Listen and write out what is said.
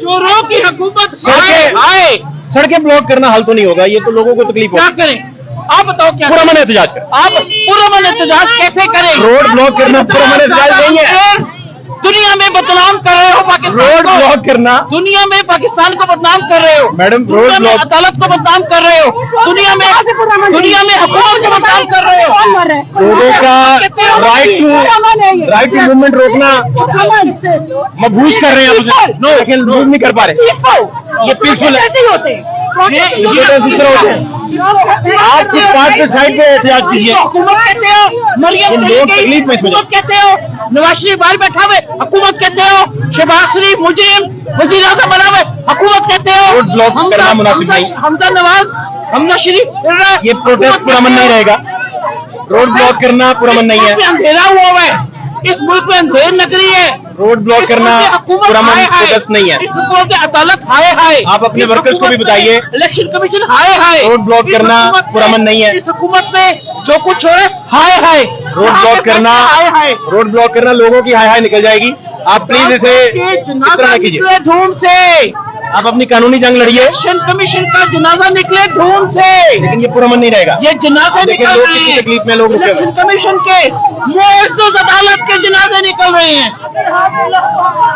चोरों की हुकूमत आए। सड़कें ब्लॉक करना हल तो नहीं होगा, ये तो लोगों को तकलीफ क्या होगी। करें आप बताओ क्या पुरअमन एहतजाज कर, आप पुरअमन एहतजाज कैसे करें? रोड ब्लॉक करना पुरअमन एहतजाज नहीं है। दुनिया में बदनाम कर रहे हो पाकिस्तान रोड को, ब्लॉक करना, दुनिया में पाकिस्तान को बदनाम कर रहे हो मैडम, रोड दुनिया में ब्लॉक, अदालत को बदनाम कर रहे हो, दुनिया में हुकूमत को बदनाम कर रहे हो। लोगों का राइट टू मूवमेंट रोकना मबूज कर रहे हैं आप, नो, लेकिन मूव नहीं कर पा रहे। ये पीसफुल है, आप कुछ पार्ट पे साइड पे एहतजाज कीजिए। हुकूमत कहते हो मरियम ये चली लोग गई, तकलीफ में हुकूमत कहते हो नवाज शरीफ बाहर बैठा हुए, हुकूमत कहते हो शहबाज शरीफ मुजरिम वजीर आज़म बना हुए, हुकूमत कहते हो रोड ब्लॉक करना मुनासिब नहीं। हमजा नवाज हमजा शरीफ। ये प्रोटेस्ट पुरअमन नहीं रहेगा, रोड ब्लॉक करना पुरअमन नहीं है। अंधेरा हुआ है, इस मुल्क में अंधेर नगरी है, रोड ब्लॉक करना पुरअमन प्रोटेस्ट नहीं है। इस मुल्क की अदालत हाय हाय, आप अपने वर्कर्स को भी बताइए, इलेक्शन कमीशन हाय हाय, रोड ब्लॉक करना पुरअमन नहीं है। इस हुकूमत में जो कुछ हो रहा है हाय हाय, रोड ब्लॉक करना, हाय हाय, रोड ब्लॉक करना लोगों की हाय हाय निकल जाएगी। आप प्लीज इसे इस तरह न कीजिए, धूम से आप अपनी कानूनी जंग लड़िए, इलेक्शन कमीशन का जनाजा निकले धूम से, लेकिन ये पुरअमन नहीं रहेगा। ये जनाजे लेकिन निकल लोग रहे कितनी हैं, तकलीफ में लोग रुके हुए हैं। इलेक्शन कमीशन के मुअज़्ज़ज़ अदालत के जनाजे निकल रहे हैं।